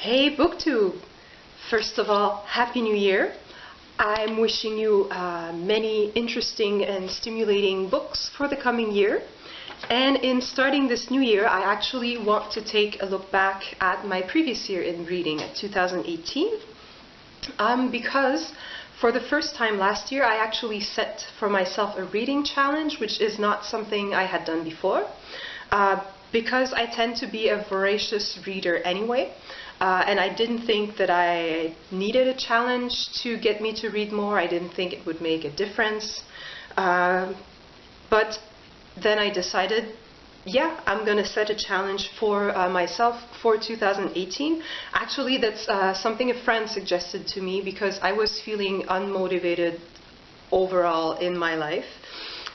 Hey BookTube! First of all, Happy New Year! I'm wishing you many interesting and stimulating books for the coming year. And in starting this new year, I actually want to take a look back at my previous year in reading, at 2018, because for the first time last year, I actually set for myself a reading challenge, which is not something I had done before. Because I tend to be a voracious reader anyway, and I didn't think that I needed a challenge to get me to read more. I didn't think it would make a difference. But then I decided, yeah, I'm going to set a challenge for myself for 2018. Actually, that's something a friend suggested to me because I was feeling unmotivated overall in my life.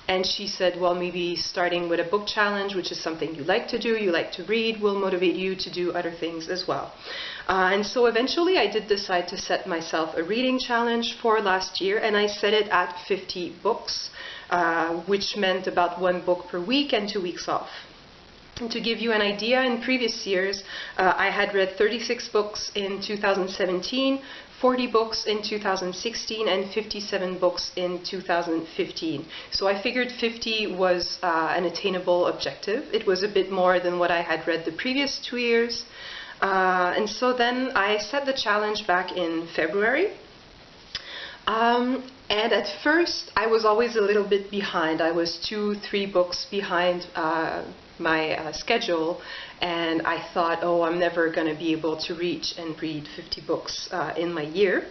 And she said, well, maybe starting with a book challenge, which is something you like to do, you like to read, will motivate you to do other things as well. And so eventually I did decide to set myself a reading challenge for last year, and I set it at 50 books, which meant about one book per week and 2 weeks off. And to give you an idea, in previous years, I had read 36 books in 2017, 40 books in 2016, and 57 books in 2015. So I figured 50 was an attainable objective. It was a bit more than what I had read the previous 2 years. And so then I set the challenge back in February. And at first, I was always a little bit behind. I was 2-3 books behind my schedule, and I thought, oh, I'm never going to be able to reach and read 50 books in my year.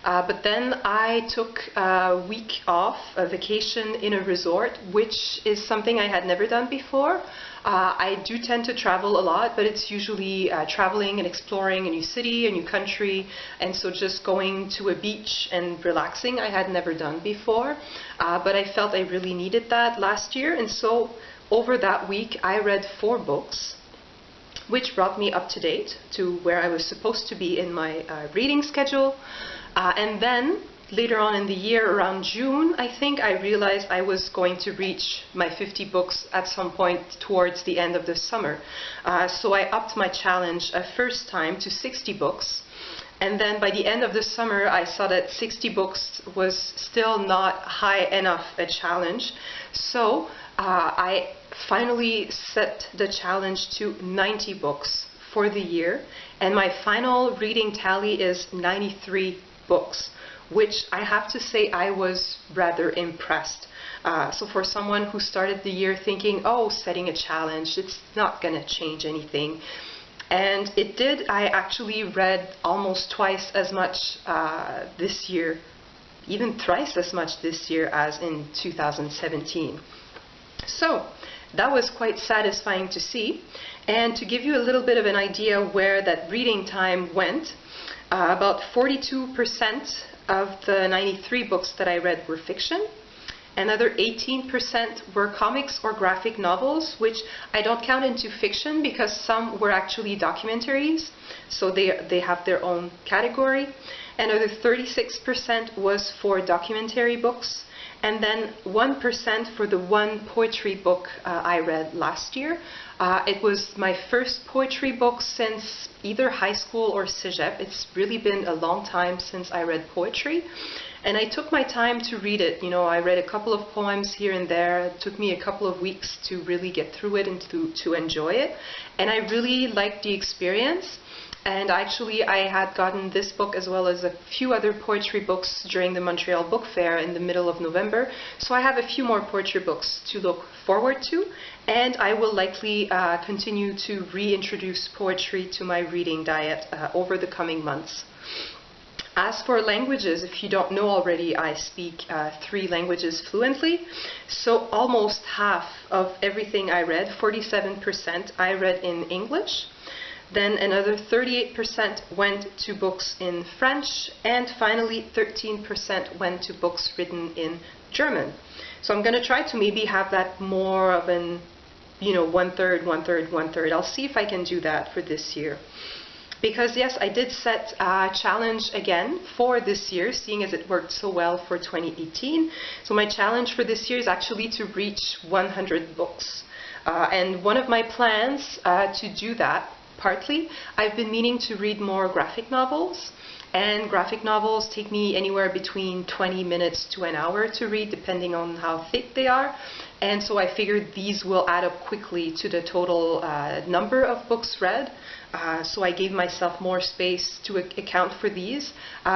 But then I took a week off, a vacation in a resort, which is something I had never done before. I do tend to travel a lot, but it's usually traveling and exploring a new city, a new country, and so just going to a beach and relaxing I had never done before. But I felt I really needed that last year, and so over that week I read 4 books, which brought me up to date to where I was supposed to be in my reading schedule. And then later on in the year, around June, I think, I realized I was going to reach my 50 books at some point towards the end of the summer. So I upped my challenge a first time to 60 books. And then by the end of the summer, I saw that 60 books was still not high enough a challenge. So I finally set the challenge to 90 books for the year. And my final reading tally is 93 books, which I have to say I was rather impressed. So for someone who started the year thinking, oh, setting a challenge, it's not going to change anything. And it did. I actually read almost twice as much this year, even thrice as much this year as in 2017. So that was quite satisfying to see. And to give you a little bit of an idea where that reading time went, about 42% of the 93 books that I read were fiction. Another 18% were comics or graphic novels, which I don't count into fiction because some were actually documentaries, so they have their own category. Another 36% was for documentary books, and then 1% for the one poetry book I read last year. It was my first poetry book since either high school or cégep. It's really been a long time since I read poetry. And I took my time to read it. You know, I read a couple of poems here and there. It took me a couple of weeks to really get through it and to enjoy it. And I really liked the experience. And actually, I had gotten this book as well as a few other poetry books during the Montreal Book Fair in the middle of November. So I have a few more poetry books to look forward to. And I will likely continue to reintroduce poetry to my reading diet over the coming months. As for languages, if you don't know already, I speak 3 languages fluently. So almost half of everything I read, 47%, I read in English. Then another 38% went to books in French, and finally 13% went to books written in German. So I'm going to try to maybe have that more of an, 1/3, 1/3, 1/3. I'll see if I can do that for this year. Because yes, I did set a challenge again for this year, seeing as it worked so well for 2018. So my challenge for this year is actually to reach 100 books. And one of my plans to do that partly. I've been meaning to read more graphic novels, and graphic novels take me anywhere between 20 minutes to an hour to read, depending on how thick they are. And so I figured these will add up quickly to the total number of books read. So I gave myself more space to account for these,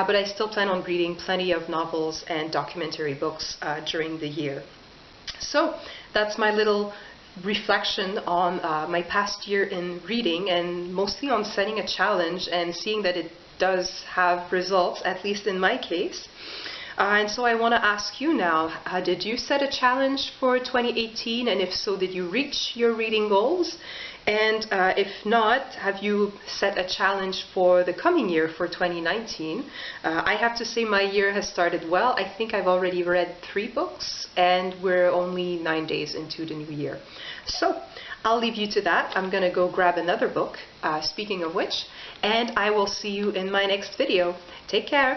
but I still plan on reading plenty of novels and documentary books during the year. So that's my little reflection on my past year in reading, and mostly on setting a challenge and seeing that it does have results, at least in my case. And so I want to ask you now, did you set a challenge for 2018? And if so, did you reach your reading goals? And if not, have you set a challenge for the coming year, for 2019? I have to say my year has started well. I think I've already read 3 books, and we're only 9 days into the new year. So I'll leave you to that. I'm going to go grab another book, speaking of which, and I will see you in my next video. Take care.